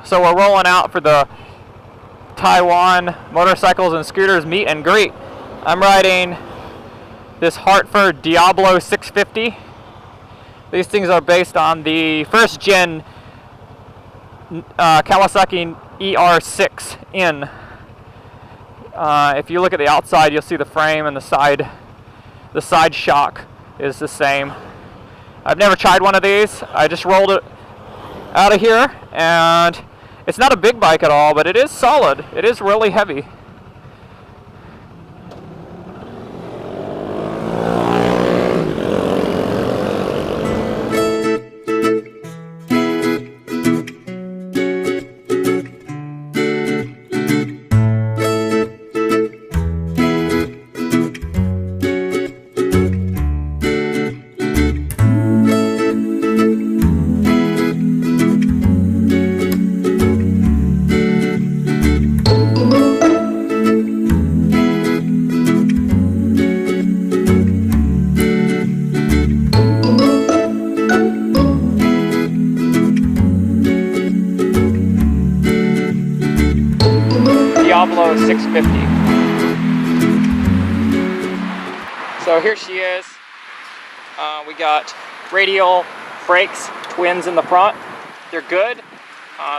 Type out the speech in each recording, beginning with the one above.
So we're rolling out for the Taiwan Motorcycles and Scooters Meet and Greet. I'm riding this Hartford Diablo 650. These things are based on the first gen Kawasaki ER6N. If you look at the outside, you'll see the frame and the side shock is the same. I've never tried one of these. I just rolled it out of here, and it's not a big bike at all, but it is solid. It is really heavy. Diablo 650. So here she is. We got radial brakes, twins in the front. They're good.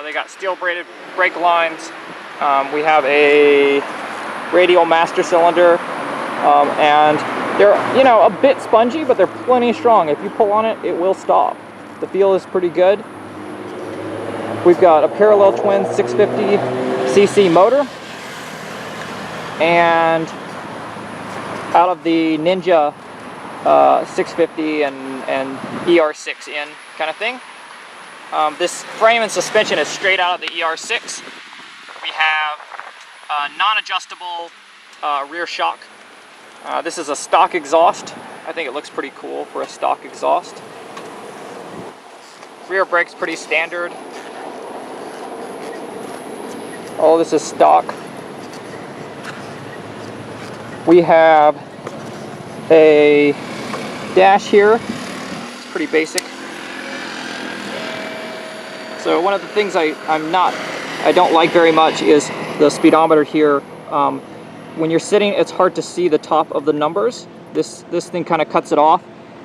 They got steel braided brake lines. We have a radial master cylinder, and they're, you know, a bit spongy, but they're plenty strong. If you pull on it, it will stop. The feel is pretty good. We've got a parallel twin 650cc motor, and out of the Ninja 650 and ER6N kind of thing. This frame and suspension is straight out of the ER6. We have a non-adjustable rear shock. This is a stock exhaust. I think it looks pretty cool for a stock exhaust. Rear brake's pretty standard. All this is stock. We have a dash here. It's pretty basic. So one of the things I don't like very much is the speedometer here. When you're sitting, it's hard to see the top of the numbers. This thing kind of cuts it off,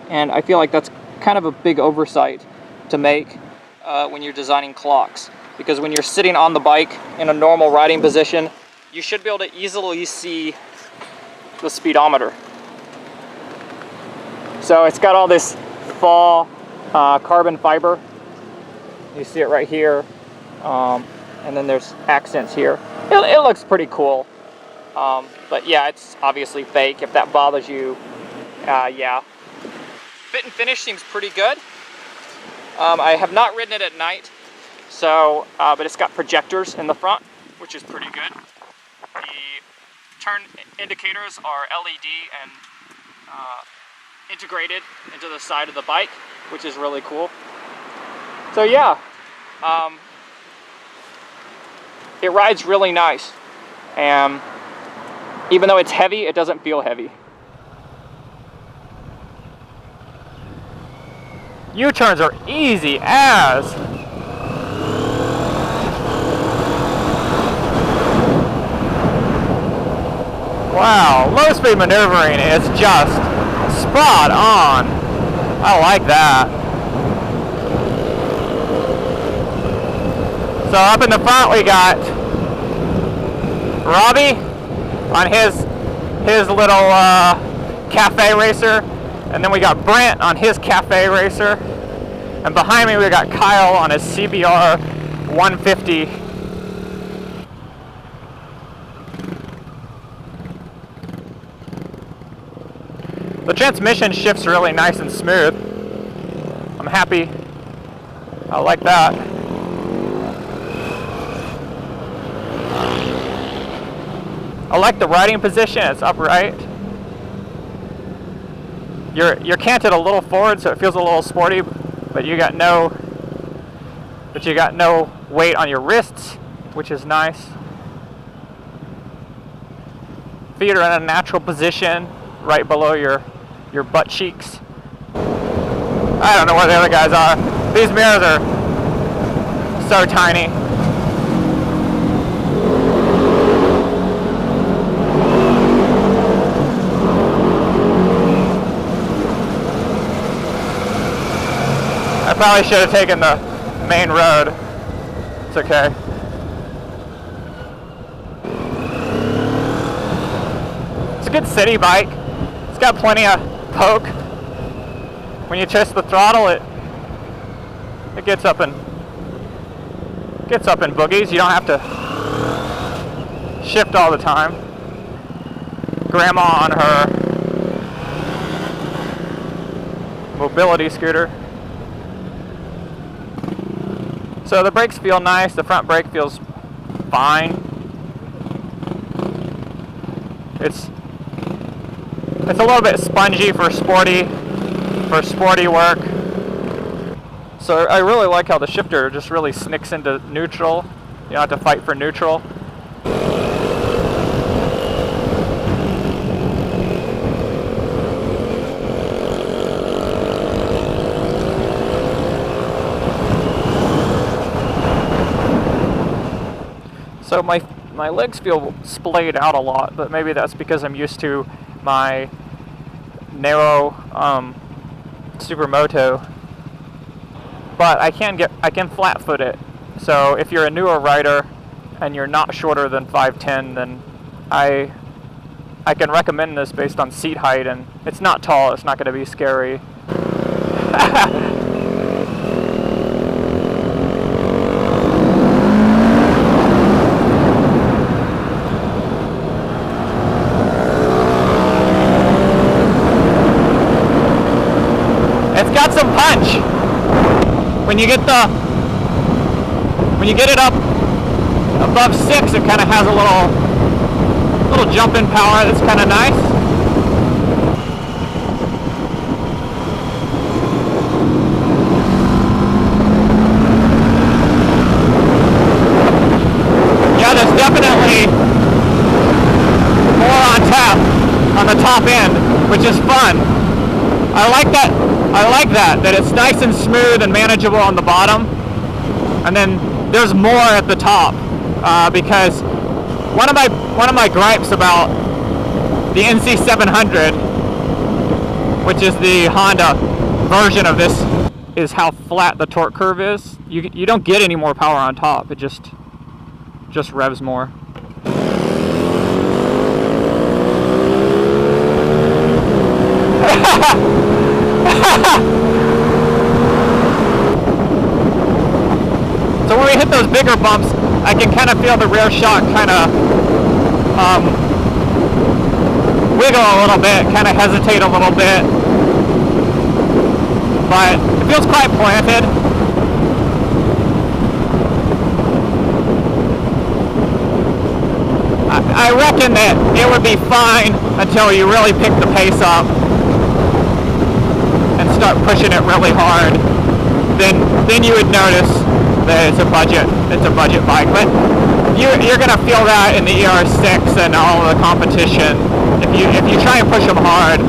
and I feel like that's kind of a big oversight to make when you're designing clocks. Because when you're sitting on the bike in a normal riding position, you should be able to easily see the speedometer. So it's got all this fall carbon fiber. You see it right here, and then there's accents here. It looks pretty cool, but yeah, it's obviously fake. If that bothers you, yeah. Fit and finish seems pretty good. I have not ridden it at night, so but it's got projectors in the front, which is pretty good. The turn indicators are LED and integrated into the side of the bike, which is really cool. So yeah, it rides really nice, and even though it's heavy, it doesn't feel heavy. U-turns are easy as. Wow, low speed maneuvering is just spot on. I like that. So up in the front we got Robby on his little cafe racer, and then we got Brent on his cafe racer, and behind me we got Kyle on his CBR 150. The transmission shifts really nice and smooth. I'm happy. I like that. I like the riding position. It's upright. You're canted a little forward, so it feels a little sporty, but you got no weight on your wrists, which is nice. Feet are in a natural position, right below your butt cheeks. I don't know where the other guys are. These mirrors are so tiny. Probably should have taken the main road. It's okay. It's a good city bike. It's got plenty of poke. When you twist the throttle, it gets up in boogies. You don't have to shift all the time. Grandma on her mobility scooter. So the brakes feel nice. The front brake feels fine. It's a little bit spongy for sporty work. So I really like how the shifter just really snicks into neutral. You don't have to fight for neutral. So my legs feel splayed out a lot, but maybe that's because I'm used to my narrow Supermoto. But I can flat foot it. So if you're a newer rider and you're not shorter than 5'10", then I can recommend this based on seat height, and it's not tall. It's not going to be scary. Got some punch. When you get it up above 6, it kind of has a little jump in power that's kind of nice. Yeah, there's definitely more on tap on the top end, which is fun. I like that it's nice and smooth and manageable on the bottom, and then there's more at the top, because one of my gripes about the NC700, which is the Honda version of this, is how flat the torque curve is. You don't get any more power on top. It just revs more. So when we hit those bigger bumps, I can kind of feel the rear shock kind of wiggle a little bit, kind of hesitate a little bit, but it feels quite planted. I reckon that it would be fine until you really pick the pace up and start pushing it really hard. Then you would notice that it's a budget bike. But you're gonna feel that in the ER6 and all the competition. If you try and push them hard,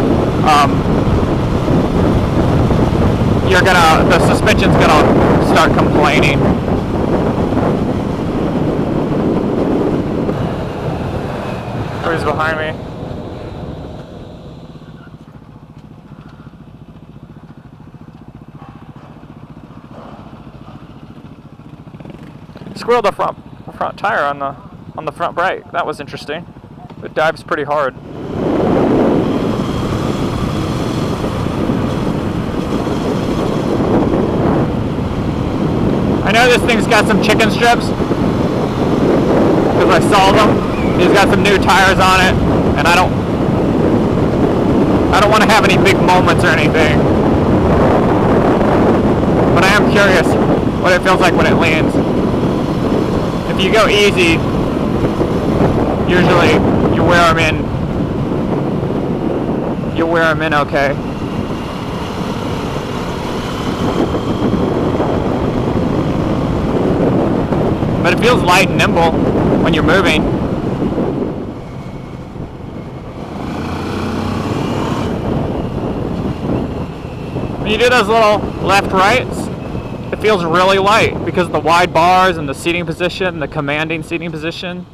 the suspension's gonna start complaining. Who's behind me? Squirreled the front tire on the front brake. That was interesting. It dives pretty hard. I know this thing's got some chicken strips because I saw them. He's got some new tires on it, and I don't want to have any big moments or anything. But I am curious what it feels like when it leans. If you go easy, usually you wear them in okay. But it feels light and nimble when you're moving. When you do those little left-rights, it feels really light because of the wide bars and the seating position, the commanding seating position.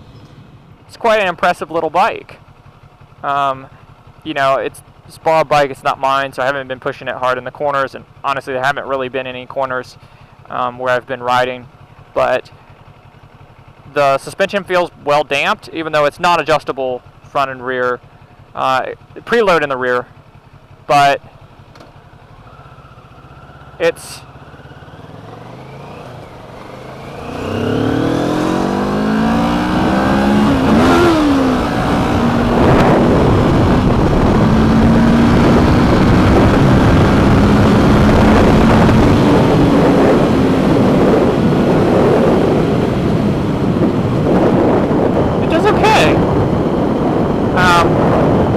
It's quite an impressive little bike. You know, it's It's a borrowed bike, it's not mine, so I haven't been pushing it hard in the corners, and honestly there haven't really been any corners where I've been riding. But the suspension feels well damped, even though it's not adjustable front and rear, preload in the rear, but it's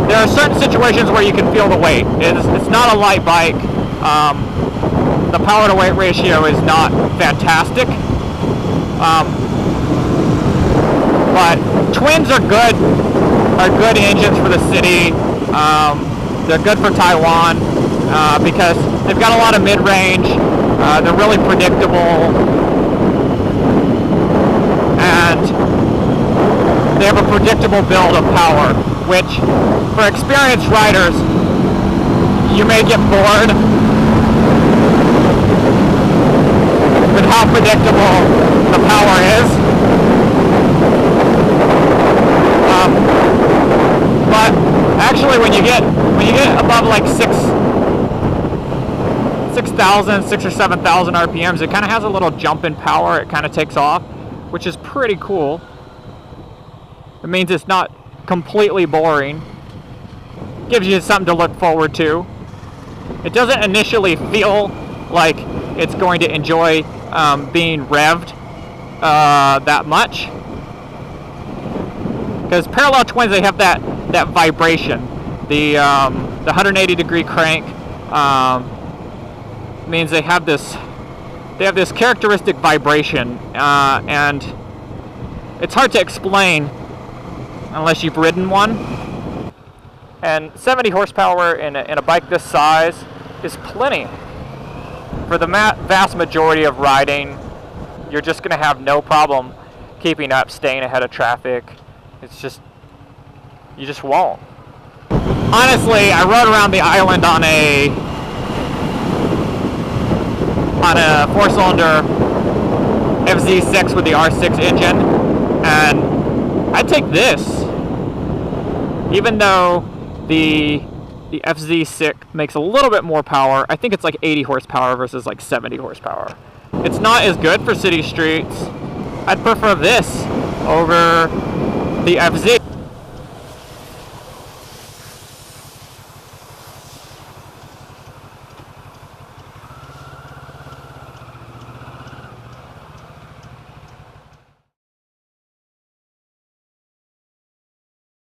there are certain situations where you can feel the weight. It's not a light bike. The power to weight ratio is not fantastic. But twins are good engines for the city. They're good for Taiwan because they've got a lot of mid-range. They're really predictable, and they have a predictable build of power, which for experienced riders, you may get bored with how predictable the power is. But actually when you get above like 6,000, 6,000 or 7,000 RPMs, it kind of has a little jump in power. It kind of takes off, which is pretty cool. It means it's not completely boring. Gives you something to look forward to. It doesn't initially feel like it's going to enjoy being revved that much, because parallel twins, they have that vibration. The 180 degree crank means they have this characteristic vibration, and it's hard to explain unless you've ridden one. And 70 horsepower in a bike this size is plenty. For the vast majority of riding, you're just going to have no problem keeping up, staying ahead of traffic. It's just, you just won't. Honestly, I rode around the island on a 4-cylinder FZ6 with the R6 engine, and I'd take this. Even though the FZ6 makes a little bit more power, I think it's like 80 horsepower versus like 70 horsepower. It's not as good for city streets. I'd prefer this over the FZ.